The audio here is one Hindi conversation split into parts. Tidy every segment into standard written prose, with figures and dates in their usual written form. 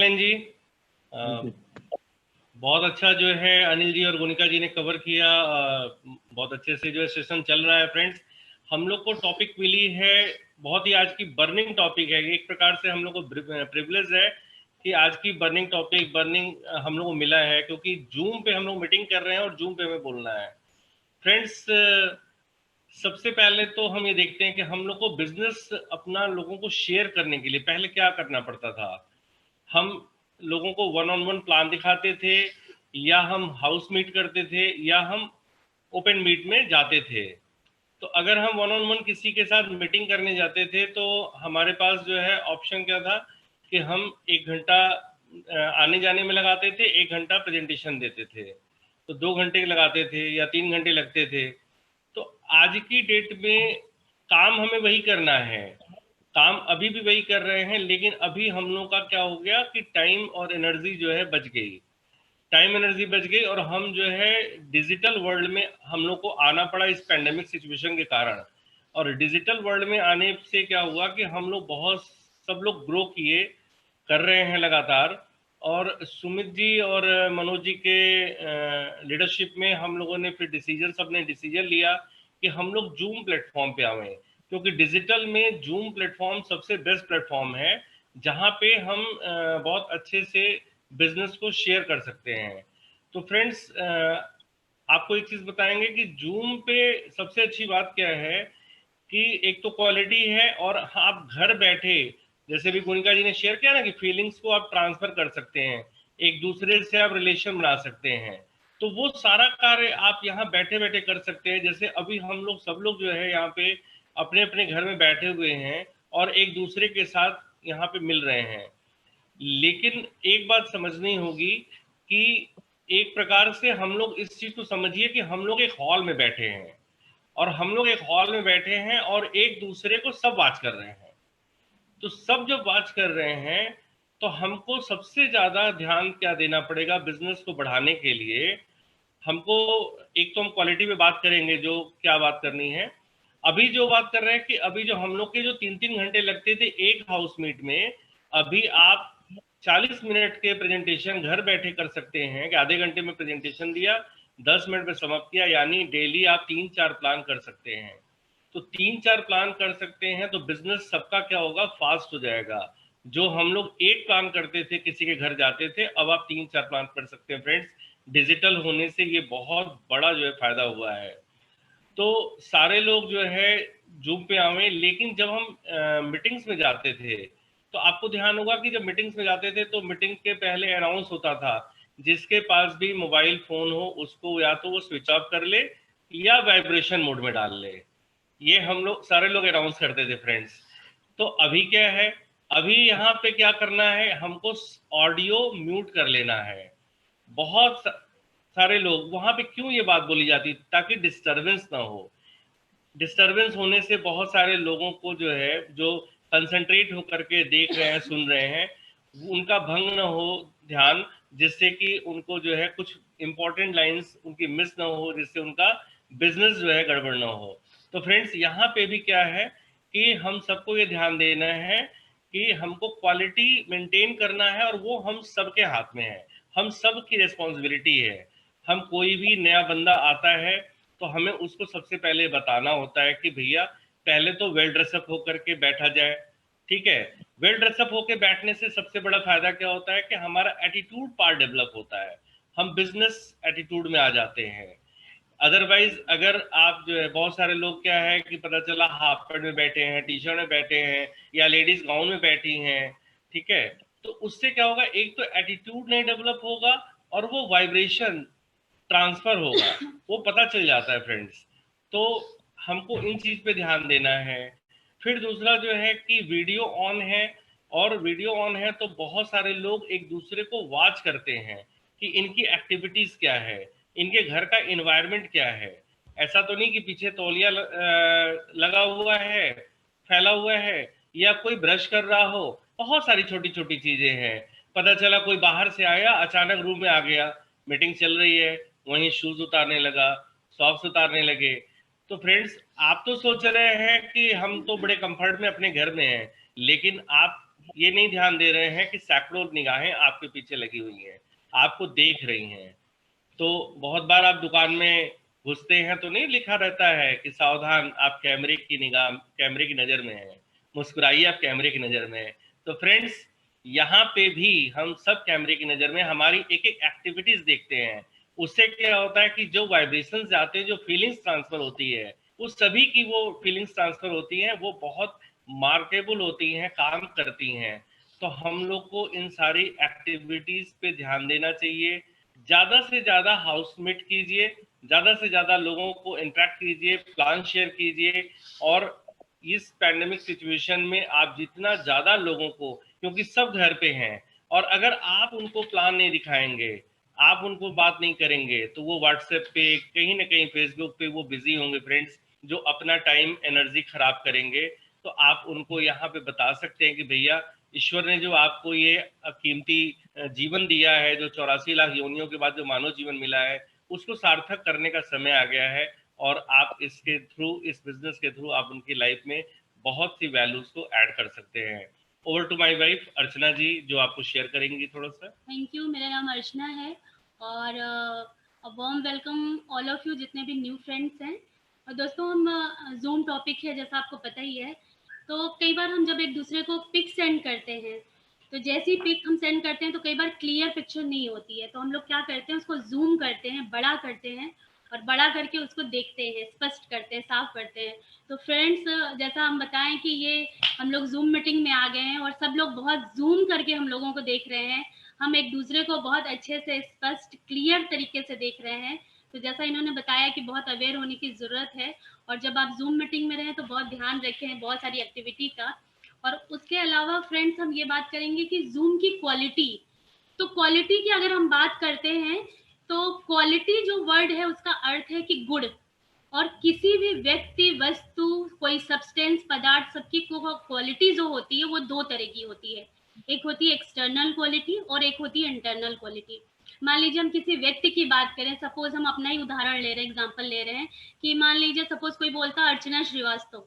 जी जी। बहुत अच्छा जो है अनिल जी और गुनिका जी ने कवर किया। बहुत अच्छे से जो है सेशन चल रहा है फ्रेंड्स। हम लोग को टॉपिक मिली है, बहुत ही आज की बर्निंग टॉपिक है। एक प्रकार से हम लोग को प्रिविलेज है कि आज की बर्निंग हम लोग को मिला है, क्योंकि जूम पे हम लोग मीटिंग कर रहे हैं और जूम पे हमें बोलना है। फ्रेंड्स, सबसे पहले तो हम ये देखते हैं कि हम लोग को बिजनेस अपना लोगों को शेयर करने के लिए पहले क्या करना पड़ता था। हम लोगों को वन ऑन वन प्लान दिखाते थे, या हम हाउस मीट करते थे, या हम ओपन मीट में जाते थे। तो अगर हम वन ऑन वन किसी के साथ मीटिंग करने जाते थे तो हमारे पास जो है ऑप्शन क्या था कि हम 1 घंटा आने जाने में लगाते थे, 1 घंटा प्रेजेंटेशन देते थे। तो 2 घंटे लगाते थे या 3 घंटे लगते थे। तो आज की डेट में काम हमें वही करना है, काम अभी भी वही कर रहे हैं, लेकिन अभी हम लोग का क्या हो गया कि टाइम और एनर्जी जो है बच गई। टाइम एनर्जी बच गई और हम जो है डिजिटल वर्ल्ड में हम लोग को आना पड़ा इस पैंडेमिक सिचुएशन के कारण। और डिजिटल वर्ल्ड में आने से क्या हुआ कि हम लोग बहुत सब लोग ग्रो किए, कर रहे हैं लगातार। और सुमित जी और मनोज जी के लीडरशिप में हम लोगों ने फिर सबने डिसीजन लिया कि हम लोग जूम प्लेटफॉर्म पे आए, क्योंकि डिजिटल में जूम प्लेटफॉर्म सबसे बेस्ट प्लेटफॉर्म है, जहाँ पे हम बहुत अच्छे से बिजनेस को शेयर कर सकते हैं। तो फ्रेंड्स, आपको एक चीज बताएंगे कि जूम पे सबसे अच्छी बात क्या है कि एक तो क्वालिटी है, और आप घर बैठे, जैसे भी गुनिका जी ने शेयर किया ना कि फीलिंग्स को आप ट्रांसफर कर सकते हैं, एक दूसरे से आप रिलेशन बना सकते हैं। तो वो सारा कार्य आप यहाँ बैठे बैठे कर सकते हैं। जैसे अभी हम लोग सब लोग जो है यहाँ पे अपने अपने घर में बैठे हुए हैं और एक दूसरे के साथ यहाँ पे मिल रहे हैं। लेकिन एक बात समझनी होगी कि एक प्रकार से हम लोग इस चीज को समझिए कि हम लोग एक हॉल में बैठे हैं, और हम लोग एक हॉल में बैठे हैं और एक दूसरे को सब वॉच कर रहे हैं। तो सब जब वॉच कर रहे हैं तो हमको सबसे ज्यादा ध्यान क्या देना पड़ेगा बिजनेस को बढ़ाने के लिए। हमको एक तो हम क्वालिटी पे बात करेंगे, जो क्या बात करनी है। अभी जो बात कर रहे हैं कि अभी जो हम लोग के जो 3-3 घंटे लगते थे एक हाउस मीट में, अभी आप 40 मिनट के प्रेजेंटेशन घर बैठे कर सकते हैं कि आधे घंटे में प्रेजेंटेशन दिया, 10 मिनट में समाप्त किया। यानी डेली आप 3-4 प्लान कर सकते हैं। तो 3-4 प्लान कर सकते हैं तो बिजनेस सबका क्या होगा, फास्ट हो जाएगा। जो हम लोग एक प्लान करते थे, किसी के घर जाते थे, अब आप 3-4 प्लान कर सकते हैं फ्रेंड्स। डिजिटल होने से ये बहुत बड़ा जो है फायदा हुआ है। तो सारे लोग जो है जूम पे आवे। लेकिन जब हम मीटिंग्स में जाते थे तो आपको ध्यान होगा कि जब मीटिंग्स में जाते थे तो मीटिंग के पहले अनाउंस होता था, जिसके पास भी मोबाइल फोन हो उसको या तो वो स्विच ऑफ कर ले या वाइब्रेशन मोड में डाल ले। ये हम लोग सारे लोग अनाउंस करते थे फ्रेंड्स। तो अभी क्या है, अभी यहाँ पे क्या करना है, हमको ऑडियो म्यूट कर लेना है। बहुत सारे लोग वहां पे क्यों ये बात बोली जाती, ताकि डिस्टरबेंस ना हो। डिस्टरबेंस होने से बहुत सारे लोगों को जो है, जो कंसंट्रेट होकर के देख रहे हैं सुन रहे हैं, उनका भंग ना हो ध्यान, जिससे कि उनको जो है कुछ इंपॉर्टेंट लाइंस उनकी मिस ना हो, जिससे उनका बिजनेस जो है गड़बड़ ना हो। तो फ्रेंड्स, यहाँ पे भी क्या है कि हम सबको ये ध्यान देना है कि हमको क्वालिटी मेंटेन करना है, और वो हम सबके हाथ में है, हम सब की रिस्पॉन्सिबिलिटी है। हम कोई भी नया बंदा आता है तो हमें उसको सबसे पहले बताना होता है कि भैया पहले तो वेल ड्रेसअप होकर के बैठा जाए। ठीक है, वेल ड्रेसअप होकर बैठने से सबसे बड़ा फायदा क्या होता है कि हमारा एटीट्यूड पार्ट डेवलप होता है, हम बिजनेस एटीट्यूड में आ जाते हैं। अदरवाइज अगर आप जो है, बहुत सारे लोग क्या है कि पता चला हाफ पैंट में बैठे हैं, टी शर्ट में बैठे हैं, या लेडीज गाउन में बैठी हैं, ठीक है, तो उससे क्या होगा, एक तो एटीट्यूड नहीं डेवलप होगा, और वो वाइब्रेशन ट्रांसफर होगा, वो पता चल जाता है फ्रेंड्स। तो हमको इन चीज पे ध्यान देना है। फिर दूसरा जो है कि वीडियो ऑन है, और वीडियो ऑन है तो बहुत सारे लोग एक दूसरे को वॉच करते हैं कि इनकी एक्टिविटीज क्या है, इनके घर का इन्वायरमेंट क्या है। ऐसा तो नहीं कि पीछे तौलिया लगा हुआ है, फैला हुआ है, या कोई ब्रश कर रहा हो। बहुत सारी छोटी छोटी चीजें हैं। पता चला कोई बाहर से आया, अचानक रूम में आ गया, मीटिंग चल रही है, वहीं शूज उतारने लगा, सॉक्स उतारने लगे। तो फ्रेंड्स, आप तो सोच रहे हैं कि हम तो बड़े कंफर्ट में अपने घर में हैं, लेकिन आप ये नहीं ध्यान दे रहे हैं कि सैकड़ों निगाहें आपके पीछे लगी हुई हैं, आपको देख रही हैं। तो बहुत बार आप दुकान में घुसते हैं तो नहीं लिखा रहता है कि सावधान, आप कैमरे की निगाह, कैमरे की नज़र में हैं, मुस्कुराइए, आप कैमरे की नज़र में हैं। तो फ्रेंड्स, यहाँ पे भी हम सब कैमरे की नज़र में हमारी एक एक एक्टिविटीज देखते हैं। उससे क्या होता है कि जो वाइब्रेशंस जाते हैं, जो फीलिंग्स ट्रांसफर होती है, उस सभी की वो फीलिंग्स ट्रांसफर होती हैं, वो बहुत मार्केबल होती हैं, काम करती हैं। तो हम लोग को इन सारी एक्टिविटीज पे ध्यान देना चाहिए। ज़्यादा से ज़्यादा हाउस मीट कीजिए, ज़्यादा से ज़्यादा लोगों को इंटरेक्ट कीजिए, प्लान शेयर कीजिए। और इस पैंडेमिक सिचुएशन में आप जितना ज़्यादा लोगों को, क्योंकि सब घर पे हैं, और अगर आप उनको प्लान नहीं दिखाएंगे, आप उनको बात नहीं करेंगे, तो वो व्हाट्सएप पे, कहीं ना कहीं फेसबुक पे वो बिजी होंगे फ्रेंड्स, जो अपना टाइम एनर्जी खराब करेंगे। तो आप उनको यहाँ पे बता सकते हैं कि भैया, ईश्वर ने जो आपको ये कीमती जीवन दिया है, जो 84 लाख योनियों के बाद जो मानव जीवन मिला है, उसको सार्थक करने का समय आ गया है। और आप इसके थ्रू, इस बिजनेस के थ्रू आप उनकी लाइफ में बहुत सी वैल्यूज को ऐड कर सकते हैं। ओवर टू माय वाइफ अर्चना जी, जो आपको शेयर करेंगी थोड़ा सा। Thank you. मेरा नाम अर्चना है और warm welcome all of you जितने भी न्यू फ्रेंड्स हैं। और दोस्तों, हम जूम टॉपिक है जैसा आपको पता ही है। तो कई बार हम जब एक दूसरे को पिक सेंड करते हैं, तो जैसी पिक हम सेंड करते हैं तो कई बार क्लियर पिक्चर नहीं होती है, तो हम लोग क्या करते हैं, उसको जूम करते हैं, बड़ा करते हैं और बड़ा करके उसको देखते हैं, स्पष्ट करते हैं, साफ करते हैं। तो फ्रेंड्स, जैसा हम बताएं कि ये हम लोग जूम मीटिंग में आ गए हैं और सब लोग बहुत जूम करके हम लोगों को देख रहे हैं। हम एक दूसरे को बहुत अच्छे से स्पष्ट क्लियर तरीके से देख रहे हैं। तो जैसा इन्होंने बताया कि बहुत अवेयर होने की ज़रूरत है, और जब आप जूम मीटिंग में रहें तो बहुत ध्यान रखें बहुत सारी एक्टिविटी का। और उसके अलावा फ्रेंड्स, हम ये बात करेंगे कि जूम की क्वालिटी। तो क्वालिटी की अगर हम बात करते हैं, तो क्वालिटी जो वर्ड है उसका अर्थ है कि गुड। और किसी भी व्यक्ति, वस्तु, कोई सब्सटेंस, पदार्थ, सबकी क्वालिटी जो होती है वो दो तरह की होती है। एक होती है एक्सटर्नल क्वालिटी और एक होती है इंटरनल क्वालिटी। मान लीजिए हम किसी व्यक्ति की बात करें, सपोज हम अपना ही उदाहरण ले रहे हैं, एग्जांपल ले रहे हैं कि मान लीजिए सपोज कोई बोलता है अर्चना श्रीवास्तव।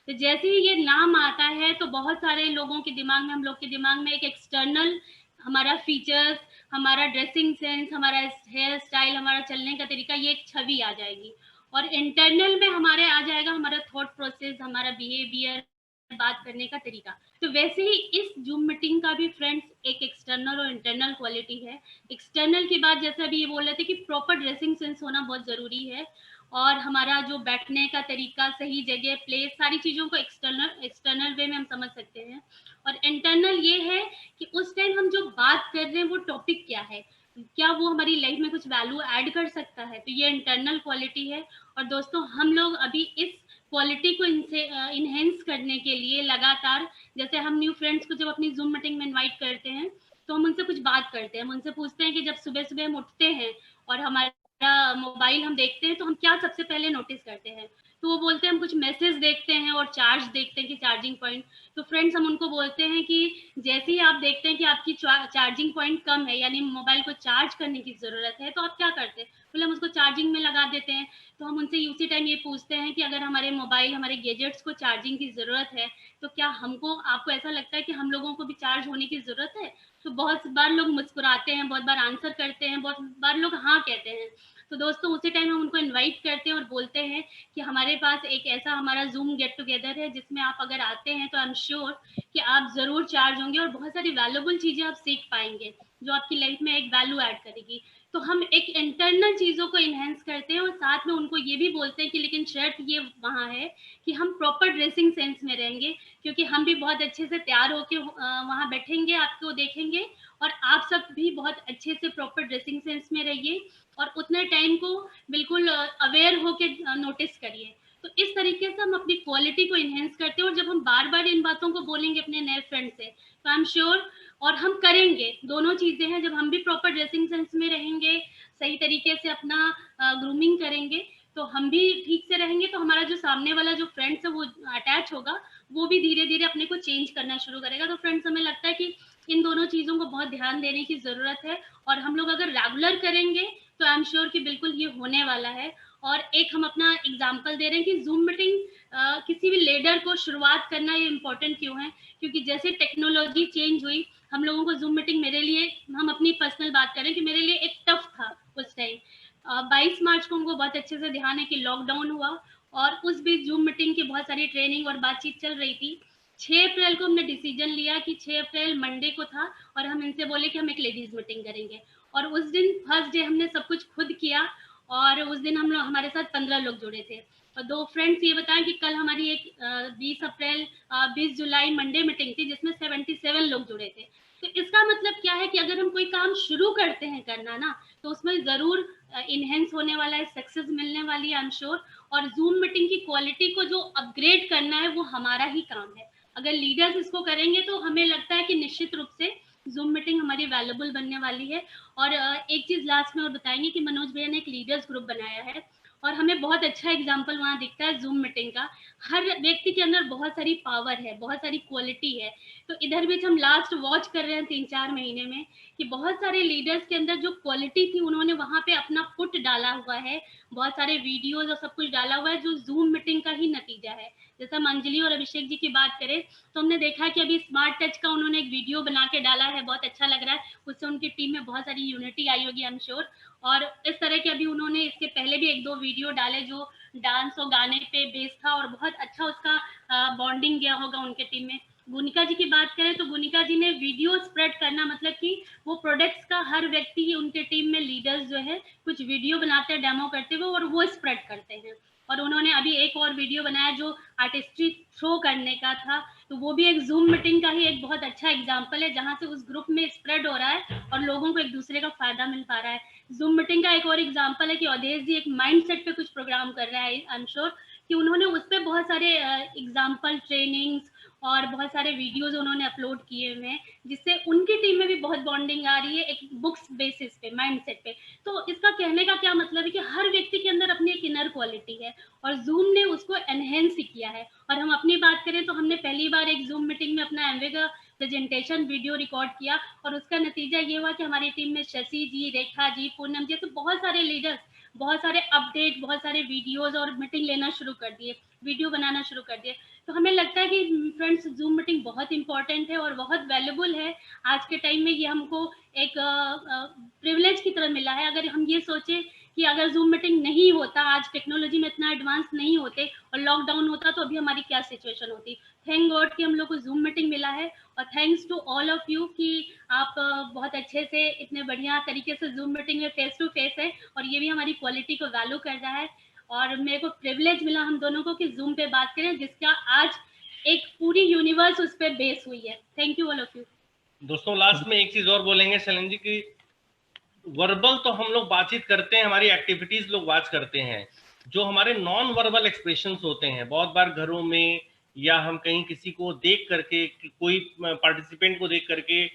तो जैसे ही ये नाम आता है तो बहुत सारे लोगों के दिमाग में, हम लोग के दिमाग में एक एक्सटर्नल हमारा फीचर्स, हमारा ड्रेसिंग सेंस, हमारा हेयर स्टाइल, हमारा चलने का तरीका, ये एक छवि आ जाएगी। और इंटरनल में हमारे आ जाएगा हमारा थॉट प्रोसेस, हमारा बिहेवियर, बात करने का तरीका। तो वैसे ही इस जूम मीटिंग का भी फ्रेंड्स एक एक्सटर्नल और इंटरनल क्वालिटी है। एक्सटर्नल की बात जैसे अभी ये बोल रहे थे कि प्रॉपर ड्रेसिंग सेंस होना बहुत ज़रूरी है, और हमारा जो बैठने का तरीका, सही जगह, प्लेस, सारी चीज़ों को एक्सटर्नल एक्सटर्नल वे में हम समझ सकते हैं। और इंटरनल ये है कि उस टाइम हम जो बात कर रहे हैं वो टॉपिक क्या है, क्या वो हमारी लाइफ में कुछ वैल्यू ऐड कर सकता है, तो ये इंटरनल क्वालिटी है। और दोस्तों, हम लोग अभी इस क्वालिटी को इनसे इनहेंस करने के लिए लगातार, जैसे हम न्यू फ्रेंड्स को जब अपनी जूम मीटिंग में इनवाइट करते हैं तो हम उनसे कुछ बात करते हैं, हम उनसे पूछते हैं कि जब सुबह सुबह हम उठते हैं और हमारा मोबाइल हम देखते हैं तो हम क्या सबसे पहले नोटिस करते हैं। तो वो बोलते हैं हम कुछ मैसेज देखते हैं और चार्ज देखते हैं कि चार्जिंग पॉइंट। तो फ्रेंड्स, हम उनको बोलते हैं कि जैसे ही आप देखते हैं कि आपकी चार्जिंग पॉइंट कम है, यानी मोबाइल को चार्ज करने की ज़रूरत है, तो आप क्या करते हैं, बोले हम उसको चार्जिंग में लगा देते हैं। तो हम उनसे उसी टाइम ये पूछते हैं कि अगर हमारे मोबाइल, हमारे गैजेट्स को चार्जिंग की ज़रूरत है, तो क्या हमको, आपको ऐसा लगता है कि हम लोगों को भी चार्ज होने की ज़रूरत है? तो बहुत बार लोग मुस्कुराते हैं, बहुत बार आंसर करते हैं, बहुत बार लोग हाँ कहते हैं। तो दोस्तों, उसी टाइम हम उनको इनवाइट करते हैं और बोलते हैं कि हमारे पास एक ऐसा हमारा जूम गेट टुगेदर है जिसमें आप अगर आते हैं तो आई एम श्योर कि आप ज़रूर चार्ज होंगे और बहुत सारी वैल्यूबल चीज़ें आप सीख पाएंगे जो आपकी लाइफ में एक वैल्यू ऐड करेगी। तो हम एक इंटरनल चीज़ों को इन्हेंस करते हैं और साथ में उनको ये भी बोलते हैं कि लेकिन शर्त ये वहाँ है कि हम प्रॉपर ड्रेसिंग सेंस में रहेंगे, क्योंकि हम भी बहुत अच्छे से तैयार होकर वहाँ बैठेंगे, आपको देखेंगे, और आप सब भी बहुत अच्छे से प्रॉपर ड्रेसिंग सेंस में रहिए और उतने टाइम को बिल्कुल अवेयर होकर नोटिस करिए। तो इस तरीके से हम अपनी क्वालिटी को इन्हेंस करते हैं, और जब हम बार बार इन बातों को बोलेंगे अपने नए फ्रेंड से, तो आई एम श्योर, और हम करेंगे, दोनों चीज़ें हैं, जब हम भी प्रॉपर ड्रेसिंग सेंस में रहेंगे, सही तरीके से अपना ग्रूमिंग करेंगे, तो हम भी ठीक से रहेंगे, तो हमारा जो सामने वाला जो फ्रेंड्स है वो अटैच होगा, वो भी धीरे धीरे अपने को चेंज करना शुरू करेगा। तो फ्रेंड्स, हमें लगता है कि इन दोनों चीज़ों को बहुत ध्यान देने की ज़रूरत है, और हम लोग अगर रेगुलर करेंगे तो आई एम श्योर कि बिल्कुल ये होने वाला है। और एक हम अपना एग्जाम्पल दे रहे हैं कि जूम मीटिंग किसी भी लीडर को शुरुआत करना ये इम्पोर्टेंट क्यों है, क्योंकि जैसे टेक्नोलॉजी चेंज हुई, हम लोगों को जूम मीटिंग, मेरे लिए, हम अपनी पर्सनल बात करें कि मेरे लिए एक टफ था उस टाइम। 22 मार्च को हमको बहुत अच्छे से ध्यान है कि लॉकडाउन हुआ, और उस बीच जूम मीटिंग की बहुत सारी ट्रेनिंग और बातचीत चल रही थी। 6 अप्रैल को हमने डिसीजन लिया कि 6 अप्रैल मंडे को था, और हम इनसे बोले कि हम एक लेडीज मीटिंग करेंगे, और उस दिन फर्स्ट डे हमने सब कुछ खुद किया, और उस दिन हम लोग, हमारे साथ 15 लोग जुड़े थे। और 2 फ्रेंड्स ये बताएं कि कल हमारी एक 20 अप्रैल 20 जुलाई मंडे मीटिंग थी, जिसमें 77 लोग जुड़े थे। तो इसका मतलब क्या है कि अगर हम कोई काम शुरू करते हैं करना ना, तो उसमें ज़रूर इनहेंस होने वाला है, सक्सेस मिलने वाली है, आई एम श्योर। और जूम मीटिंग की क्वालिटी को जो अपग्रेड करना है वो हमारा ही काम है। अगर लीडर्स इसको करेंगे तो हमें लगता है कि निश्चित रूप से जूम मीटिंग हमारी वैल्यूबल बनने वाली है। और एक चीज़ लास्ट में और बताएंगे कि मनोज भैया ने एक लीडर्स ग्रुप बनाया है, और हमें बहुत अच्छा एग्जाम्पल वहाँ दिखता है जूम मीटिंग का। हर व्यक्ति के अंदर बहुत सारी पावर है, बहुत सारी क्वालिटी है। तो इधर बीच हम लास्ट वॉच कर रहे हैं 3-4 महीने में कि बहुत सारे लीडर्स के अंदर जो क्वालिटी थी, उन्होंने वहाँ पे अपना पुट डाला हुआ है, बहुत सारे वीडियोज और सब कुछ डाला हुआ है, जो जूम मीटिंग का ही नतीजा है। जैसा हम अंजलि और अभिषेक जी की बात करें, तो हमने देखा कि अभी स्मार्ट टच का उन्होंने एक वीडियो बना के डाला है, बहुत अच्छा लग रहा है, उससे उनकी टीम में बहुत सारी यूनिटी आई होगी आई एम श्योर। और इस तरह के अभी उन्होंने इसके पहले भी 1-2 वीडियो डाले जो डांस और गाने पे बेस्ड था, और बहुत अच्छा उसका बॉन्डिंग गया होगा उनके टीम में। गुनिका जी की बात करें तो गुनिका जी ने वीडियो स्प्रेड करना, मतलब कि वो प्रोडक्ट्स का हर व्यक्ति उनके टीम में लीडर्स जो है कुछ वीडियो बनाते हैं डेमो करते हुए, और वो स्प्रेड करते हैं। और उन्होंने अभी एक और वीडियो बनाया जो आर्टिस्ट्री थ्रो करने का था, तो वो भी एक जूम मीटिंग का ही एक बहुत अच्छा एग्जाम्पल है, जहाँ से उस ग्रुप में स्प्रेड हो रहा है और लोगों को एक दूसरे का फायदा मिल पा रहा है। जूम मीटिंग का एक और एग्जाम्पल है कि अवधेश जी एक माइंडसेट पे कुछ प्रोग्राम कर रहा है, आई एम श्योर कि उन्होंने उस पर बहुत सारे एग्जाम्पल, ट्रेनिंग्स और बहुत सारे वीडियोज उन्होंने अपलोड किए हुए हैं, जिससे उनकी टीम में भी बहुत बॉन्डिंग आ रही है एक बुक्स बेसिस पे, माइंडसेट पे। तो इसका कहने का क्या मतलब है कि हर व्यक्ति के अंदर अपनी एक इनर क्वालिटी है, और जूम ने उसको एनहेंस ही किया है। और हम अपनी बात करें तो हमने पहली बार एक जूम मीटिंग में अपना एमवे का प्रेजेंटेशन वीडियो रिकॉर्ड किया, और उसका नतीजा ये हुआ कि हमारी टीम में शशि जी, रेखा जी, पूनम जैसे बहुत सारे लीडर्स बहुत सारे अपडेट, बहुत सारे वीडियोज और मीटिंग लेना शुरू कर दिए, वीडियो बनाना शुरू कर दिए। तो हमें लगता है कि फ्रेंड्स जूम मीटिंग बहुत इंपॉर्टेंट है और बहुत वैल्यूबल है आज के टाइम में। ये हमको एक प्रिविलेज की तरह मिला है। अगर हम ये सोचें कि अगर जूम मीटिंग नहीं होता, आज टेक्नोलॉजी में इतना एडवांस नहीं होते और लॉकडाउन होता, तो अभी हमारी क्या सिचुएशन होती। थैंक गॉड कि हम लोग को जूम मीटिंग मिला है, और thanks to all of you कि आप बहुत अच्छे से इतने बढ़िया तरीके से जूम मीटिंग में फेस टू फेस है, और ये भी हमारी क्वालिटी को वैल्यू कर रहा है। और मेरे को प्रिविलेज मिला हम दोनों को कि जूम पे बात करें, जिसका आज एक पूरी यूनिवर्स उस पर बेस हुई है। Thank you all of you. दोस्तों लास्ट में एक चीज और बोलेंगे शैलन जी की, वर्बल तो हम लोग बातचीत करते हैं, हमारी एक्टिविटीज लोग वॉच करते हैं, जो हमारे नॉन वर्बल एक्सप्रेशंस होते हैं, बहुत बार घरों में या हम कहीं किसी को देख करके, कोई पार्टिसिपेंट को देख करके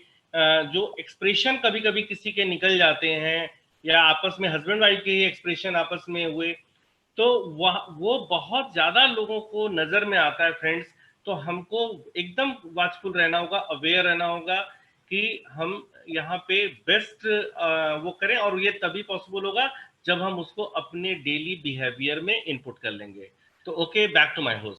जो एक्सप्रेशन कभी कभी किसी के निकल जाते हैं, या आपस में हस्बैंड वाइफ के ही एक्सप्रेशन आपस में हुए, तो वो बहुत ज्यादा लोगों को नजर में आता है फ्रेंड्स। तो हमको एकदम वाचफुल रहना होगा, अवेयर रहना होगा कि हम यहाँ पे बेस्ट वो करें, और ये तभी पॉसिबल होगा जब हम उसको अपने डेली बिहेवियर में इनपुट कर लेंगे। तो okay, back to my host.